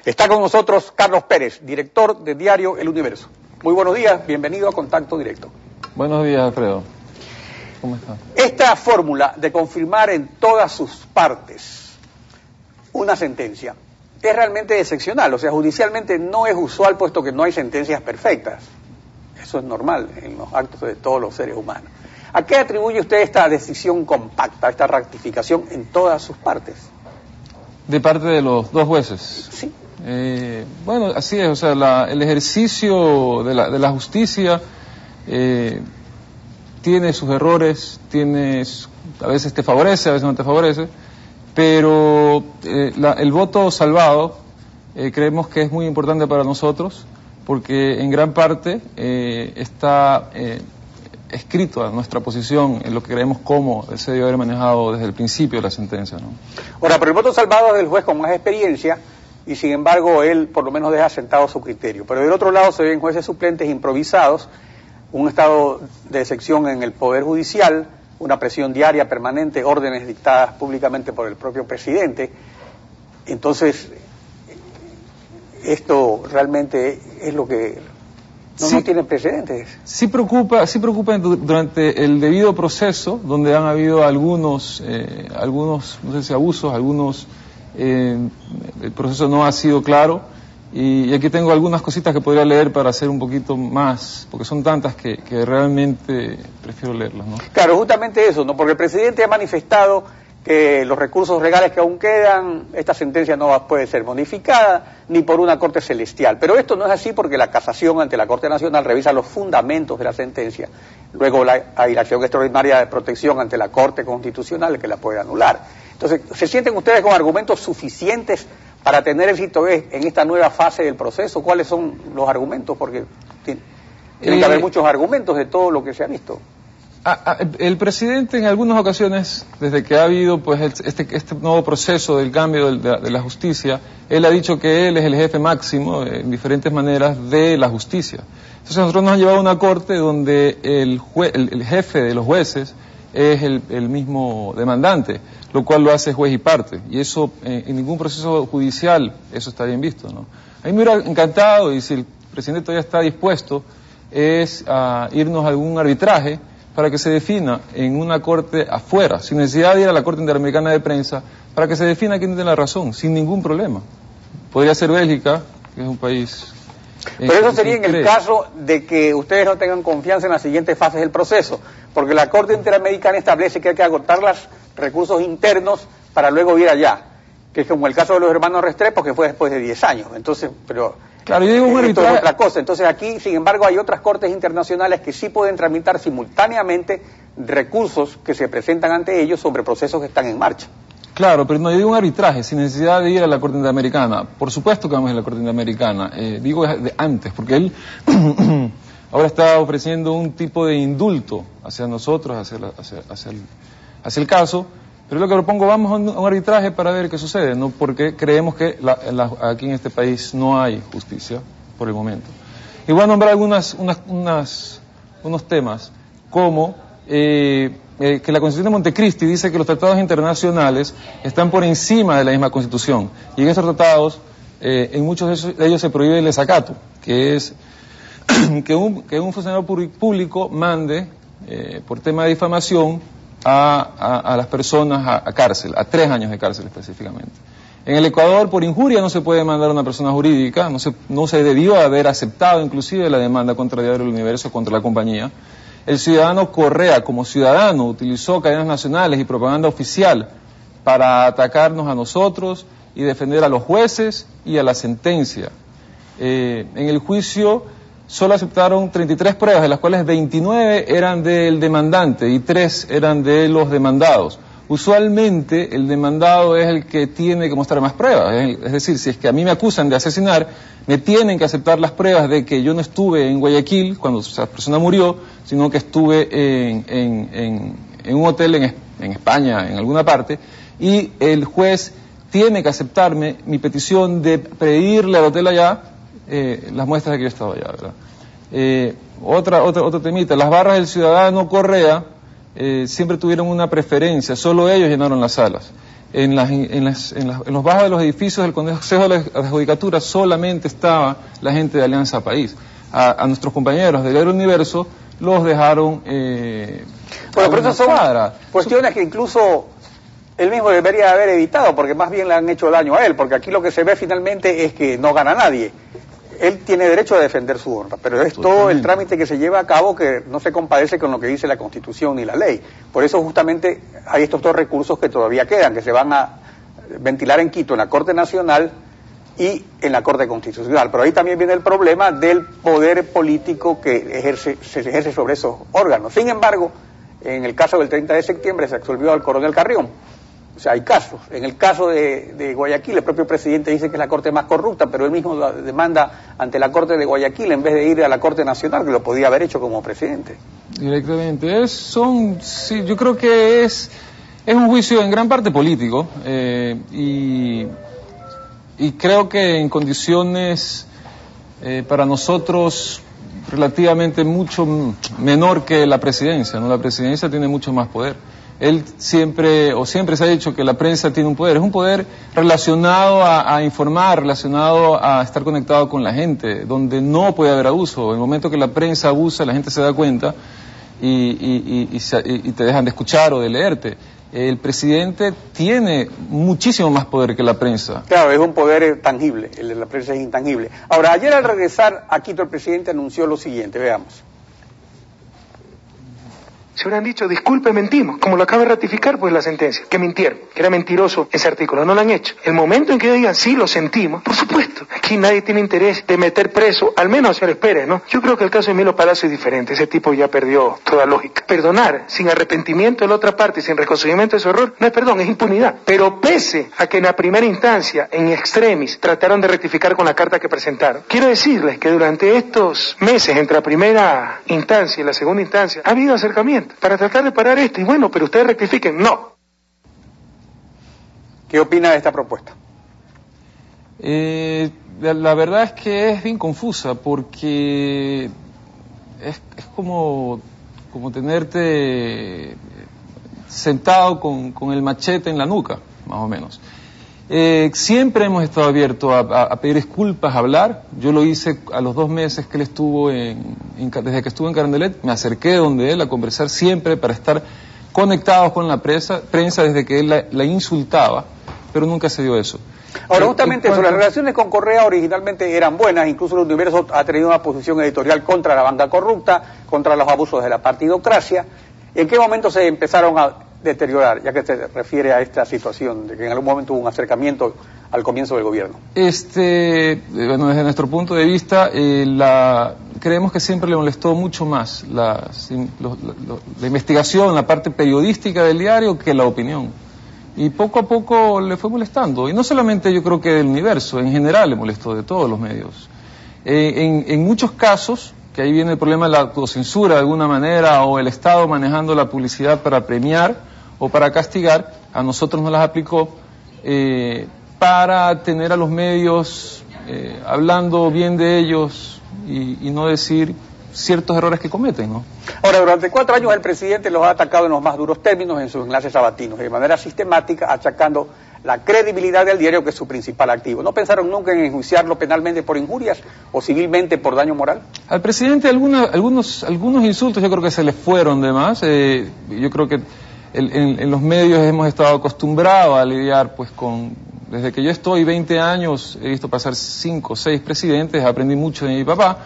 Está con nosotros Carlos Pérez, director de diario El Universo. Muy buenos días, bienvenido a Contacto Directo. Buenos días, Alfredo. ¿Cómo está? Esta fórmula de confirmar en todas sus partes una sentencia es realmente excepcional, o sea, judicialmente no es usual puesto que no hay sentencias perfectas. Eso es normal en los actos de todos los seres humanos. ¿A qué atribuye usted esta decisión compacta, esta rectificación en todas sus partes? De parte de los dos jueces. Sí. Bueno, así es, o sea, el ejercicio de la justicia tiene sus errores, a veces te favorece, a veces no te favorece, pero el voto salvado creemos que es muy importante para nosotros, porque en gran parte está escrito a nuestra posición en lo que creemos cómo se debe haber manejado desde el principio de la sentencia, ¿no? Ahora, pero el voto salvado es del juez con más experiencia y sin embargo él por lo menos deja sentado su criterio. Pero del otro lado se ven jueces suplentes improvisados, un estado de excepción en el Poder Judicial, una presión diaria permanente, órdenes dictadas públicamente por el propio presidente. Entonces, esto realmente es lo que no tiene precedentes. Sí preocupa durante el debido proceso, donde han habido algunos, no sé si abusos, el proceso no ha sido claro, y aquí tengo algunas cositas que podría leer para hacer un poquito más, porque son tantas que realmente prefiero leerlas, ¿no? Claro, justamente eso, ¿no? Porque el presidente ha manifestado que los recursos legales que aún quedan, esta sentencia no puede ser modificada ni por una corte celestial. Pero esto no es así porque la casación ante la Corte Nacional revisa los fundamentos de la sentencia. Luego hay la acción extraordinaria de protección ante la Corte Constitucional que la puede anular. Entonces, ¿se sienten ustedes con argumentos suficientes para tener éxito en esta nueva fase del proceso? ¿Cuáles son los argumentos? Porque tiene que haber muchos argumentos de todo lo que se ha visto. El presidente en algunas ocasiones, desde que ha habido pues este nuevo proceso del cambio de la justicia, él ha dicho que él es el jefe máximo en diferentes maneras de la justicia. Entonces nosotros nos han llevado a una corte donde el jefe de los jueces es el mismo demandante, lo cual lo hace juez y parte, y eso en ningún proceso judicial eso está bien visto, ¿no? A mí me hubiera encantado, y si el presidente todavía está dispuesto, es a irnos a algún arbitraje para que se defina en una corte afuera, sin necesidad de ir a la Corte Interamericana de Prensa, para que se defina quién tiene la razón, sin ningún problema. Podría ser Bélgica, que es un país... Pero eso sería en el caso de que ustedes no tengan confianza en las siguientes fases del proceso, porque la Corte Interamericana establece que hay que agotar los recursos internos para luego ir allá, que es como el caso de los hermanos Restrepo, que fue después de 10 años. Entonces, pero... Claro, yo digo esto es otra cosa. Entonces aquí, sin embargo, hay otras cortes internacionales que sí pueden tramitar simultáneamente recursos que se presentan ante ellos sobre procesos que están en marcha. Claro, pero no, yo digo un arbitraje, sin necesidad de ir a la Corte Interamericana. Por supuesto que vamos a ir a la Corte Interamericana. Digo de antes, porque él ahora está ofreciendo un tipo de indulto hacia nosotros, hacia el caso. Pero lo que propongo, vamos a un arbitraje para ver qué sucede, ¿no? Porque creemos que aquí en este país no hay justicia por el momento. Y voy a nombrar unos temas, como que la Constitución de Montecristi dice que los tratados internacionales están por encima de la misma Constitución. Y en estos tratados, en muchos de ellos se prohíbe el desacato, que es que un funcionario público mande, por tema de difamación, a las personas a cárcel, a 3 años de cárcel específicamente. En el Ecuador, por injuria no se puede mandar a una persona jurídica, no se debió haber aceptado inclusive la demanda contra Diario del Universo, contra la compañía. El ciudadano Correa, como ciudadano, utilizó cadenas nacionales y propaganda oficial para atacarnos a nosotros y defender a los jueces y a la sentencia. En el juicio solo aceptaron 33 pruebas, de las cuales 29 eran del demandante y 3 eran de los demandados. Usualmente el demandado es el que tiene que mostrar más pruebas, es decir, si es que a mí me acusan de asesinar, me tienen que aceptar las pruebas de que yo no estuve en Guayaquil cuando esa persona murió, sino que estuve en un hotel en España, en alguna parte, y el juez tiene que aceptarme mi petición de pedirle al hotel allá las muestras de que yo estaba allá, ¿verdad? Otro temita, las barras del ciudadano Correa siempre tuvieron una preferencia, solo ellos llenaron las salas. en los bajos de los edificios del Consejo de la Judicatura solamente estaba la gente de Alianza País. A nuestros compañeros del Diario Universo los dejaron bueno, pero eso son cuestiones que incluso él mismo debería haber evitado, porque más bien le han hecho daño a él, porque aquí lo que se ve finalmente es que no gana nadie. Él tiene derecho a defender su honra, pero es todo el trámite que se lleva a cabo que no se compadece con lo que dice la Constitución ni la ley. Por eso justamente hay estos dos recursos que todavía quedan, que se van a ventilar en Quito, en la Corte Nacional y en la Corte Constitucional. Pero ahí también viene el problema del poder político que se ejerce sobre esos órganos. Sin embargo, en el caso del 30 de septiembre se absolvió al coronel Carrión. O sea, hay casos. En el caso de Guayaquil, el propio presidente dice que es la corte más corrupta, pero él mismo la demanda ante la corte de Guayaquil en vez de ir a la corte nacional, que lo podía haber hecho como presidente. Directamente. Sí, yo creo que es un juicio en gran parte político, y creo que en condiciones para nosotros relativamente mucho menor que la presidencia, ¿no? La presidencia tiene mucho más poder. Él siempre se ha dicho que la prensa tiene un poder, es un poder relacionado a informar, relacionado a estar conectado con la gente, donde no puede haber abuso. En el momento que la prensa abusa, la gente se da cuenta y te dejan de escuchar o de leerte. El presidente tiene muchísimo más poder que la prensa. Claro, es un poder tangible, el de la prensa es intangible. Ahora, ayer al regresar a Quito, el presidente anunció lo siguiente, veamos. Se hubieran dicho, disculpe, mentimos, como lo acaba de ratificar pues la sentencia, que mintieron, que era mentiroso ese artículo, no lo han hecho. El momento en que digan, sí, lo sentimos, por supuesto, aquí nadie tiene interés de meter preso, al menos al señor Pérez, ¿no? Yo creo que el caso de Emilio Palacio es diferente, ese tipo ya perdió toda lógica. Perdonar sin arrepentimiento de la otra parte, sin reconocimiento de su error, no es perdón, es impunidad. Pero pese a que en la primera instancia, en extremis, trataron de rectificar con la carta que presentaron, quiero decirles que durante estos meses, entre la primera instancia y la segunda instancia, ha habido acercamiento para tratar de parar esto, y bueno, pero ustedes rectifiquen, no. ¿Qué opina de esta propuesta? La verdad es que es bien confusa, porque es como tenerte sentado con el machete en la nuca, más o menos. Siempre hemos estado abiertos a pedir disculpas, a hablar. Yo lo hice a los 2 meses que él estuvo desde que estuvo en Carondelet, me acerqué donde él a conversar siempre para estar conectados con la prensa desde que él la insultaba, pero nunca se dio eso. Ahora, justamente eso, las relaciones con Correa originalmente eran buenas, incluso el Universo ha tenido una posición editorial contra la banca corrupta, contra los abusos de la partidocracia. ¿En qué momento se empezaron a deteriorar, ya que se refiere a esta situación de que en algún momento hubo un acercamiento al comienzo del gobierno? Bueno, desde nuestro punto de vista, creemos que siempre le molestó mucho más la investigación, la parte periodística del diario que la opinión. Y poco a poco le fue molestando. Y no solamente yo creo que del Universo, en general le molestó, de todos los medios. En muchos casos, que ahí viene el problema de la autocensura de alguna manera, o el Estado manejando la publicidad para premiar o para castigar, a nosotros nos las aplicó para tener a los medios hablando bien de ellos y no decir ciertos errores que cometen, ¿no? Ahora, durante 4 años el presidente los ha atacado en los más duros términos en sus enlaces sabatinos, de manera sistemática, achacando la credibilidad del diario, que es su principal activo. ¿No pensaron nunca en enjuiciarlo penalmente por injurias o civilmente por daño moral? Al presidente algunos insultos yo creo que se le fueron de más. Yo creo que en los medios hemos estado acostumbrados a lidiar pues desde que yo estoy 20 años, he visto pasar 5 o 6 presidentes, aprendí mucho de mi papá,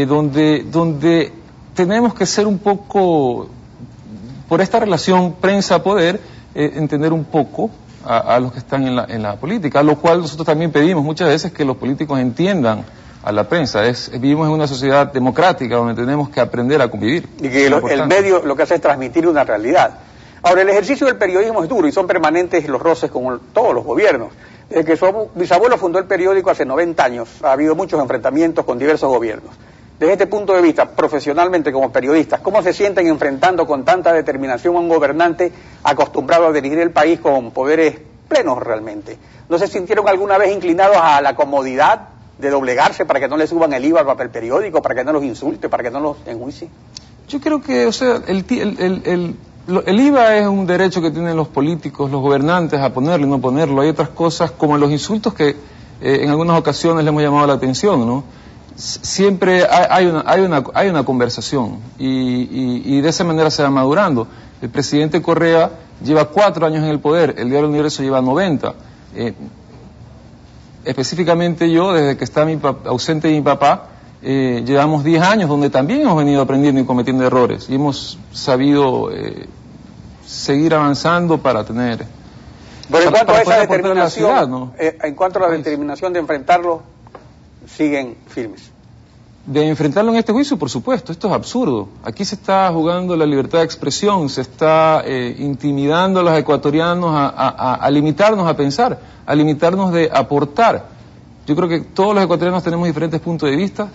donde tenemos que ser un poco, por esta relación prensa-poder, entender un poco a los que están en la política, a lo cual nosotros también pedimos muchas veces que los políticos entiendan a la prensa. Vivimos en una sociedad democrática donde tenemos que aprender a convivir. Y que el medio lo que hace es transmitir una realidad. Ahora, el ejercicio del periodismo es duro y son permanentes los roces con todos los gobiernos. Desde que su bisabuelo fundó el periódico hace 90 años, ha habido muchos enfrentamientos con diversos gobiernos. Desde este punto de vista, profesionalmente como periodistas, ¿cómo se sienten enfrentando con tanta determinación a un gobernante acostumbrado a dirigir el país con poderes plenos realmente? ¿No se sintieron alguna vez inclinados a la comodidad de doblegarse para que no le suban el IVA al papel periódico, para que no los insulte, para que no los enjuicie? Yo creo que, o sea, El IVA es un derecho que tienen los políticos, los gobernantes a ponerlo y no ponerlo. Hay otras cosas como los insultos que en algunas ocasiones le hemos llamado la atención, ¿no? Siempre hay una conversación y de esa manera se va madurando. El presidente Correa lleva 4 años en el poder, el Diario del Universo lleva 90. Específicamente yo, desde que está ausente mi papá, llevamos 10 años donde también hemos venido aprendiendo y cometiendo errores y hemos sabido seguir avanzando para tener... Pero en cuanto a esa determinación, ciudad, ¿no? En cuanto a la determinación de enfrentarlo, siguen firmes. De enfrentarlo en este juicio, por supuesto, esto es absurdo. Aquí se está jugando la libertad de expresión, se está intimidando a los ecuatorianos a limitarnos a pensar, a limitarnos de aportar. Yo creo que todos los ecuatorianos tenemos diferentes puntos de vista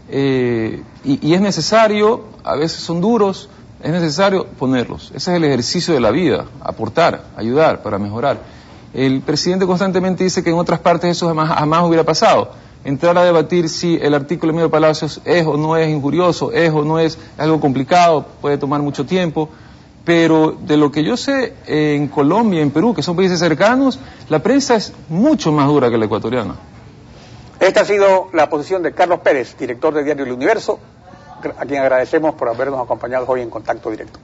y es necesario, a veces son duros, es necesario ponerlos. Ese es el ejercicio de la vida, aportar, ayudar para mejorar. El presidente constantemente dice que en otras partes eso jamás hubiera pasado. Entrar a debatir si el artículo de Emilio Palacios es o no es injurioso, es o no es algo complicado, puede tomar mucho tiempo, pero de lo que yo sé en Colombia, en Perú, que son países cercanos, la prensa es mucho más dura que la ecuatoriana. Esta ha sido la posición de Carlos Pérez, director de Diario El Universo, a quien agradecemos por habernos acompañado hoy en Contacto Directo.